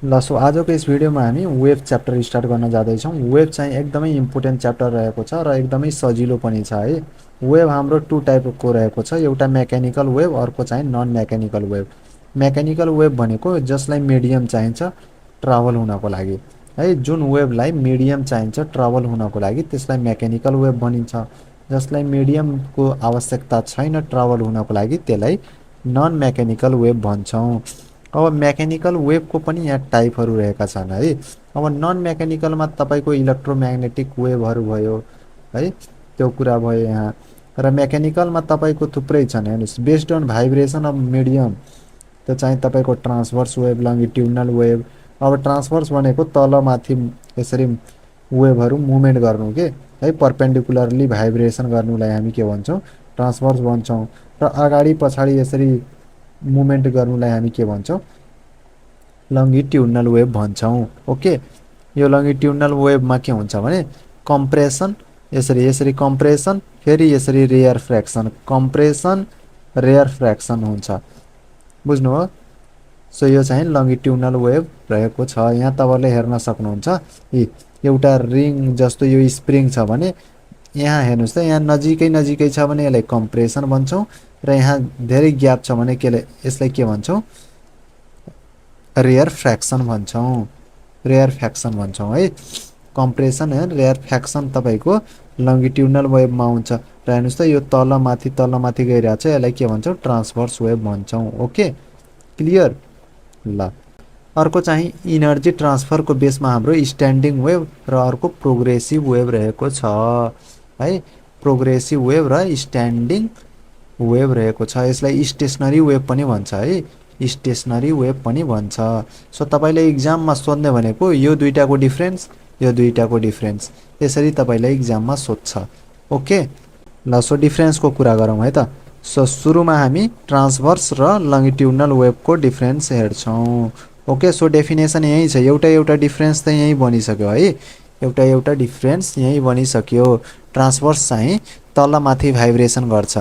ल सो आजको यस भिडियोमा हामी वेभ च्याप्टर स्टार्ट गर्न जाँदैछौँ। वेभ चाहिँ एकदमै इम्पोर्टेन्ट च्याप्टर रहेको छ र एकदमै सजिलो पनि छ है। वेभ हाम्रो टु टाइपको रहेको छ, एउटा मेकानिकल वेभ, अर्को चाहिँ non mechanical wave. Mechanical wave भनेको जसलाई मिडियम चाहिन्छ ट्राभल हुनको लागि है, जुन वेभलाई मिडियम चाहिन्छ ट्राभल हुनको लागि त्यसलाई मेकानिकल वेभ भनिन्छ। जसलाई मिडियमको आवश्यकता छैन ट्राभल हुनको लागि त्यसलाई नन मेकानिकल वेभ भन्छौँ। अब मेकानिकल वेभको पनि यहाँ टाइपहरू रहेका छन् है। अब नन मेकानिकलमा तपाईँको इलेक्ट्रोम्याग्नेटिक वेभहरू भयो है, त्यो कुरा भयो यहाँ। र मेकानिकलमा तपाईँको थुप्रै छन्, हेर्नुहोस्, based on vibration of medium, त्यो चाहिँ तपाईँको ट्रान्सभर्स वेभ, लङ्गिट्युडनल वेभ। अब ट्रान्सभर्स भनेको तलमाथि यसरी वेभहरू मुभमेन्ट गर्नु के है, पर्पेन्डिकुलरली भाइब्रेसन गर्नुलाई हामी के भन्छौँ, ट्रान्सभर्स भन्छौँ। र अगाडि पछाडि यसरी मुभमेन्ट गर्नुलाई हामी के भन्छौँ, लङ्गिट्युडनल वेभ भन्छौँ। ओके, यो लङ्गिट्युडनल वेभमा के हुन्छ भने कम्प्रेसन, यसरी यसरी कम्प्रेसन, फेरि यसरी rarefaction, compression rarefaction हुन्छ, बुझ्नुभयो। सो यो चाहिँ लङ्गिट्युडनल वेभ रहेको छ। यहाँ तपाईँले हेर्न सक्नुहुन्छ, एउटा रिङ जस्तो यो स्प्रिङ छ भने यहाँ हेर्नुहोस् त, यहाँ नजिकै नजिकै छ भने यसलाई कम्प्रेसन भन्छौँ, र यहाँ धेरै ग्याप छ भने यसलाई के भन्छौँ, रेयर फ्र्याक्सन भन्छौँ, रेयर फ्र्याक्सन भन्छौँ है। कम्प्रेसन एन्ड रेयर फ्र्याक्सन तपाईँको लङ्गिट्युडनल वेभमा हुन्छ। र हेर्नुहोस् त, यो तलमाथि गइरहेको छ, यसलाई के भन्छौँ, ट्रान्सभर्स वेभ भन्छौँ। Okay, clear. ल, अर्को चाहिँ इनर्जी ट्रान्सफरको बेसमा हाम्रो स्ट्यान्डिङ वेभ र अर्को प्रोग्रेसिभ वेभ रहेको छ है। प्रोग्रेसिभ वेभ र स्ट्यान्डिङ वेभ रहेको छ। यसलाई स्टेसनरी वेभ पनि भन्छ है, स्टेसनरी वेभ पनि भन्छ। सो तपाईँले इक्जाममा सोध्ने भनेको यो दुईटाको डिफ्रेन्स, यो दुईटाको डिफ्रेन्स, यसरी तपाईँलाई इक्जाममा सोध्छ। ओके, ल सो डिफ्रेन्सको कुरा गरौँ है त। सो सुरुमा हामी ट्रान्सभर्स र लङ्गिट्युडनल वेभको डिफ्रेन्स हेर्छौँ। ओके, सो डेफिनेसन यही छ, एउटा डिफ्रेन्स त यहीँ बनिसक्यो है, एउटा डिफ्रेन्स यहीँ बनिसक्यो। ट्रान्सभर्स चाहिँ तलमाथि भाइब्रेसन गर्छ।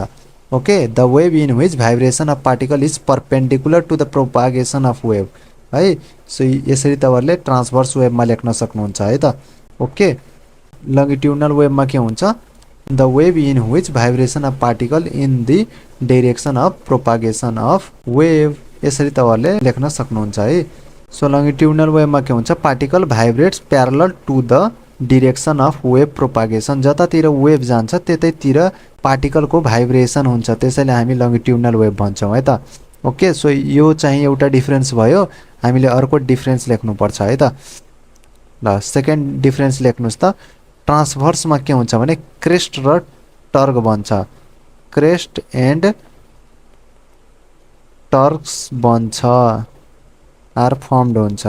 Okay, the wave in which vibration of particle is perpendicular to the propagation of wave है। सो यसरी तपाईँहरूले ट्रान्सभर्स वेभमा लेख्न सक्नुहुन्छ है त। ओके, लङ्गिट्युडनल वेभमा के हुन्छ, the wave in which vibration of particle in the direction of propagation of wave, यसरी तपाईँहरूले लेख्न सक्नुहुन्छ है। सो लङ्गिट्युडनल वेभमा के हुन्छ, particle vibrates parallel to the direction of wave propagation, जतातिर वेभ जान्छ त्यतैतिर पार्टिकलको भाइब्रेसन हुन्छ, त्यसैले हामी लङ्गिट्युडनल वेभ भन्छौँ है त। ओके, सो यो चाहिँ एउटा डिफ्रेन्स भयो। हामीले अर्को डिफ्रेन्स लेख्नुपर्छ है त। ल, सेकेन्ड डिफ्रेन्स लेख्नुहोस् त। ट्रान्सभर्समा के हुन्छ भने क्रेस्ट र टर्क बन्छ, क्रेस्ट एन्ड टर्क्स बन्छ, आर फर्मड हुन्छ।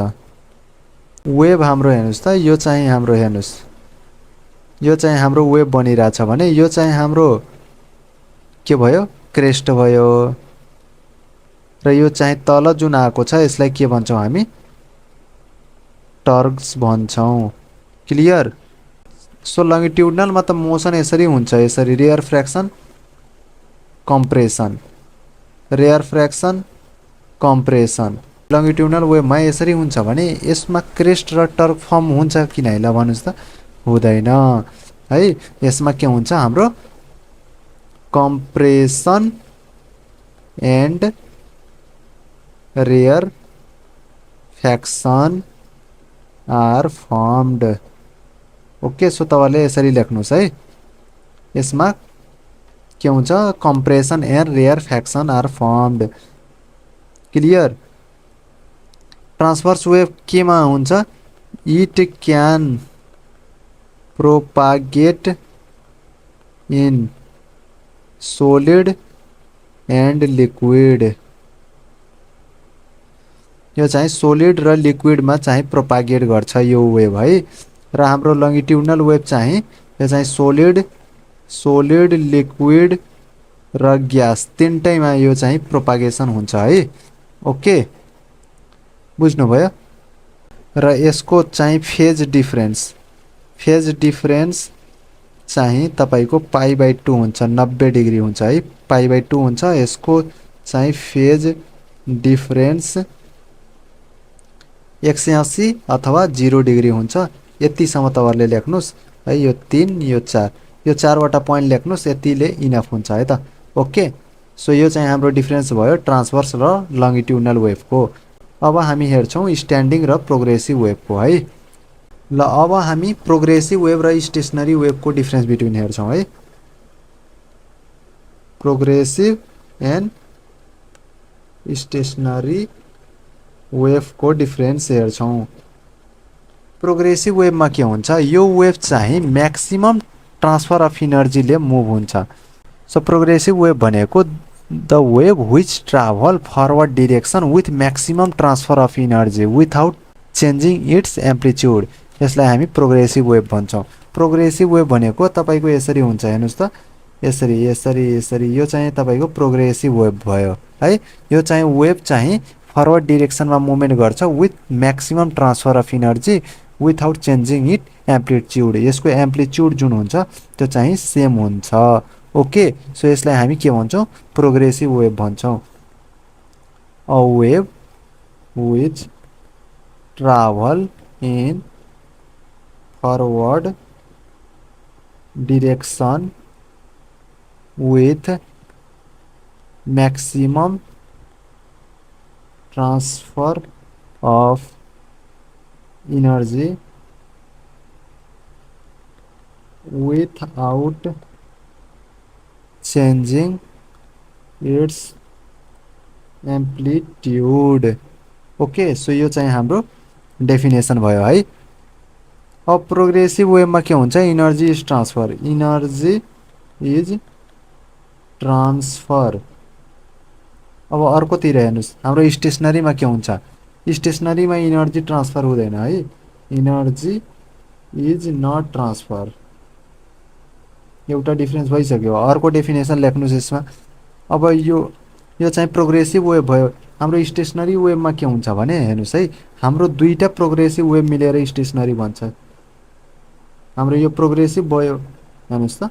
वेभ हाम्रो हेर्नुहोस् त, यो चाहिँ हाम्रो हेर्नुहोस्, यो चाहिँ हाम्रो वेभ बनिरहेछ भने यो चाहिँ हाम्रो के भयो, क्रेस्ट भयो। र यो चाहिँ तल जुन आएको छ यसलाई के भन्छौँ हामी, टर्क्स भन्छौँ। क्लियर। सो लङ्गिट्युडनलमा त मोसन यसरी हुन्छ, यसरी rarefaction compression, rarefaction compression. Longitudinal वेभमा यसरी हुन्छ भने यसमा क्रेस्ट र टर्क फर्म हुन्छ कि नै, ल भन्नुहोस् त, हुँदैन है। यसमा के हुन्छ, हाम्रो compression and rarefaction are formed. Okay, so तपाईँले यसरी लेख्नुहोस् है, यसमा के हुन्छ, compression and rarefaction are formed. Clear. Transverse wave केमा हुन्छ, it can propagate in solid and liquid, यो चाहिँ सोलिड र लिक्विडमा चाहिँ प्रोपागेट गर्छ यो वेभ है। र हाम्रो लङ्गिट्युडनल वेभ चाहिँ यो चाहिँ सोलिड लिक्विड र ग्यास तिनटैमा यो चाहिँ प्रोपागेसन हुन्छ है। ओके, बुझ्नुभयो। र यसको चाहिँ फेज डिफ्रेन्स चाहिँ तपाईँको π/2 हुन्छ, 90 डिग्री हुन्छ है, π/2 हुन्छ। यसको चाहिँ फेज डिफ्रेन्स 180 अथवा 0 डिग्री हुन्छ। यतिसम्म तपाईँहरूले लेख्नुहोस् है। यो 3 यो 4 यो 4वटा पोइन्ट लेख्नुहोस्, यतिले इनफ हुन्छ है त। ओके, सो यो चाहिँ हाम्रो डिफरेन्स भयो ट्रान्सभर्स र लङ्गिट्युडनल वेभको। अब हामी हेर्छौँ स्ट्यान्डिङ र प्रोग्रेसिभ वेभको है। ल अब हामी प्रोग्रेसिभ वेभ र स्टेसनरी वेभको डिफरेन्स बिट्विन हेर्छौँ है। प्रोग्रेसिभ एन्ड स्टेसनरी वेभको डिफरेन्स हेर्छौँ। प्रोग्रेसिभ वेभमा के हुन्छ, यो वेभ चाहिँ म्याक्सिमम ट्रान्सफर अफ इनर्जीले मुभ हुन्छ। सो प्रोग्रेसिभ वेभ भनेको the wave which travel forward direction with maximum transfer of energy without changing its amplitude, यसलाई हामी प्रोग्रेसिभ वेभ भन्छौँ। प्रोग्रेसिभ वेभ भनेको तपाईँको यसरी हुन्छ, हेर्नुहोस् त, यसरी यसरी यसरी, यो चाहिँ तपाईँको प्रोग्रेसिभ वेभ भयो है। यो चाहिँ वेभ चाहिँ फरवर्ड डिरेक्सनमा मुभमेन्ट गर्छ with maximum transfer of energy without changing it amplitude. यसको एम्प्लिट्युड जुन हुन्छ त्यो चाहिँ सेम हुन्छ। ओके, सो यसलाई हामी के भन्छौँ, प्रोग्रेसिभ वेभ भन्छौँ। A wave which travel in forward direction with maximum transfer of energy without changing its amplitude। Okay, so यो चाहिँ हाम्रो डेफिनेसन भयो है। अब प्रोग्रेसिभ वेभमा के हुन्छ, energy is transfer, energy is transfer. अब अर्कोतिर हेर्नुहोस्, हाम्रो स्टेसनरीमा के हुन्छ, स्टेसनरीमा इनर्जी ट्रान्सफर हुँदैन है, इनर्जी इज नट ट्रान्सफर। एउटा डिफरेन्स भइसक्यो। अर्को डेफिनेसन लेख्नुहोस् यसमा। अब यो चाहिँ प्रोग्रेसिभ वेभ भयो। हाम्रो स्टेसनरी वेभमा के हुन्छ भने हेर्नुहोस् है, हाम्रो दुईटा प्रोग्रेसिभ वेभ मिलेर स्टेसनरी भन्छ। हाम्रो यो प्रोग्रेसिभ भयो, हेर्नुहोस् त,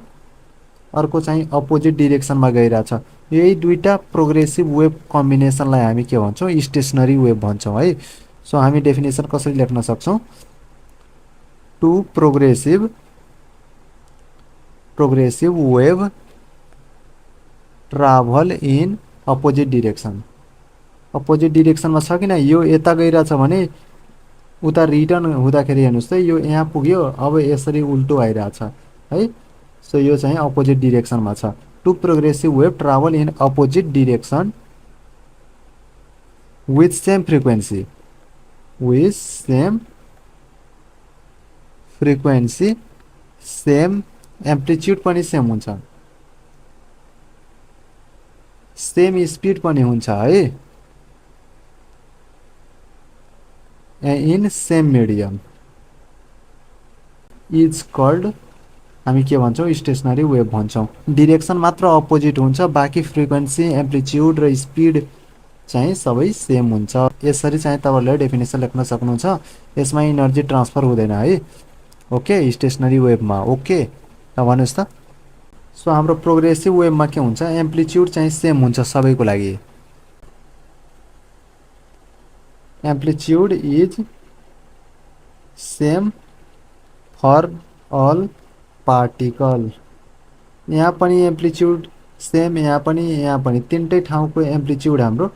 अर्को चाहिँ अपोजिट डिरेक्सनमा गइरहेछ। यही दुईटा प्रोग्रेसिभ वेभ कम्बिनेसनलाई हामी के भन्छौँ, स्टेसनरी वेभ भन्छौँ है। सो हामी डेफिनेसन कसरी लेख्न सक्छौँ, two progressive wave travel in opposite direction. Opposite डिरेक्सनमा छ किन, यो यता गइरहेछ भने उता रिटर्न हुँदाखेरि हेर्नुहोस् त, यो यहाँ पुग्यो, अब यसरी उल्टो आइरहेछ है। सो यो चाहिँ अपोजिट डिरेक्सनमा छ। Two progressive wave travel in opposite direction with same frequency, same amplitude पनि सेम हुन्छ, सेम स्पिड पनि हुन्छ है, in same medium is called, हामी के भन्छौँ, स्टेसनरी वेभ भन्छौँ। डिरेक्सन मात्र अपोजिट हुन्छ, बाँकी फ्रिक्वेन्सी, एम्प्लिट्युड र स्पिड चाहिँ सबै सेम हुन्छ। यसरी चाहिँ तपाईँहरूले डेफिनेसन लेख्न सक्नुहुन्छ। यसमा इनर्जी ट्रान्सफर हुँदैन है। Okay, stationery वेभमा। ओके, अब भन्नुहोस् त। सो हाम्रो प्रोग्रेसिभ वेभमा के हुन्छ, एम्प्लिट्युड चाहिँ सेम हुन्छ सबैको लागि, amplitude is same for all particle. यहाँ पनि एम्प्लिट्युड सेम, यहाँ पनि तिनटै ठाउँको एम्प्लिट्युड हाम्रो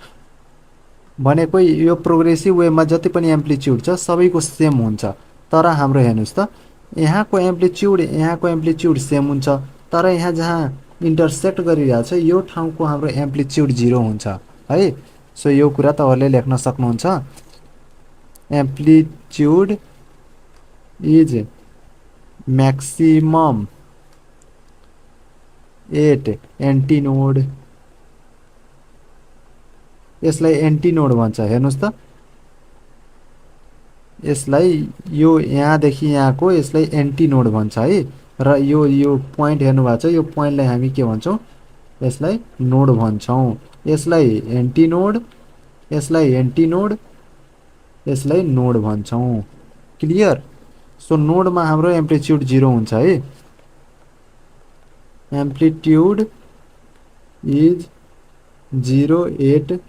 भनेको यो प्रोग्रेसिभ वेभमा जति पनि एम्प्लिट्युड छ सबैको सेम हुन्छ। तर हाम्रो हेर्नुहोस् त, यहाँको एम्प्लिट्युड सेम हुन्छ, तर यहाँ जहाँ इन्टरसेक्ट गरिरहेछ यो ठाउँको हाम्रो एम्प्लिट्युड 0 हुन्छ है। सो यो कुरा तपाईँहरूले लेख्न सक्नुहुन्छ, एम्प्लिट्युड इज म्याक्सिमम एट एन्टिनोड, यसलाई एन्टिनोड भन्छ। हेर्नुहोस् त, यसलाई यो यहाँदेखि यहाँको यसलाई एन्टिनोड भन्छ है। र यो पोइन्ट हेर्नुभएको छ, यो पोइन्टलाई हामी के भन्छौँ, यसलाई नोड भन्छौँ। यसलाई एन्टिनोड, यसलाई नोड भन्छौँ। क्लियर। सो नोडमा हाम्रो एम्प्लिट्युड 0 हुन्छ है, amplitude is 0 at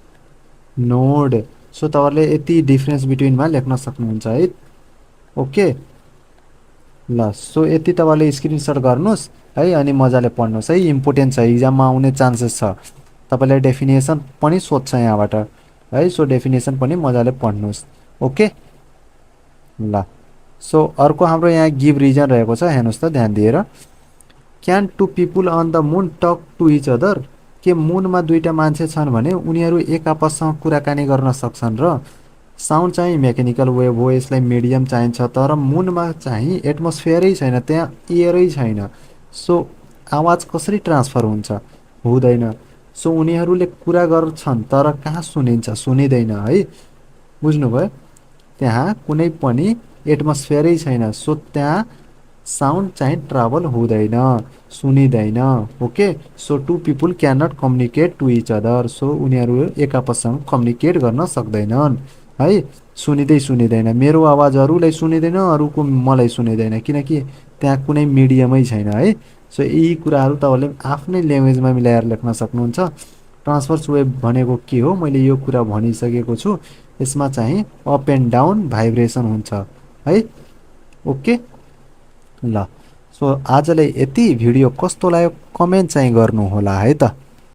node. So तपाईँहरूले यति डिफ्रेन्स बिट्विनमा लेख्न सक्नुहुन्छ है। ओके ल, सो यति तपाईँले स्क्रिनसट गर्नुहोस् है, अनि मजाले पढ्नुहोस् है, इम्पोर्टेन्ट छ, इक्जाममा आउने चान्सेस छ। तपाईँले डेफिनेसन पनि सोध्छ यहाँबाट है, सो डेफिनेसन पनि मजाले पढ्नुहोस्। ओके ल, सो अर्को हाम्रो यहाँ गिभ रिजन रहेको छ, हेर्नुहोस् त ध्यान दिएर। Can two people on the moon talk to each other, के मुनमा दुईवटा मान्छे छन् भने उनीहरू एक आपससँग कुराकानी गर्न सक्छन् र साउन्ड चाहिँ मेकानिकल वेभ हो, यसलाई मिडियम चाहिन्छ, तर मुनमा चाहिँ एटमोस्फियरै छैन, त्यहाँ एयरै छैन। सो आवाज कसरी ट्रान्सफर हुन्छ, हुँदैन। सो उनीहरूले कुरा गर्छन् तर कहाँ सुनिन्छ, सुनिँदैन है, बुझ्नुभयो। त्यहाँ कुनै पनि एटमोस्फियरै छैन, सो त्यहाँ साउन्ड चाहिँ ट्राभल हुँदैन, सुनिँदैन। Okay, so two people can not communicate to each other, सो उनीहरू एक आपससँग कम्युनिकेट गर्न सक्दैनन् है, सुनिँदैन। मेरो आवाज अरूलाई सुनिँदैन, अरूको मलाई सुनिँदैन, किनकि त्यहाँ कुनै मिडियमै छैन है। सो यी कुराहरू तपाईँले आफ्नै ल्याङ्ग्वेजमा मिलाएर लेख्न सक्नुहुन्छ। ट्रान्सभर्स वेभ भनेको के हो, मैले यो कुरा भनिसकेको छु। यसमा चाहिँ अप एन्ड डाउन भाइब्रेसन हुन्छ है। ओके ल, सो आजलाई यति। भिडियो कस्तो लाग्यो कमेन्ट चाहिँ गर्नुहोला है त।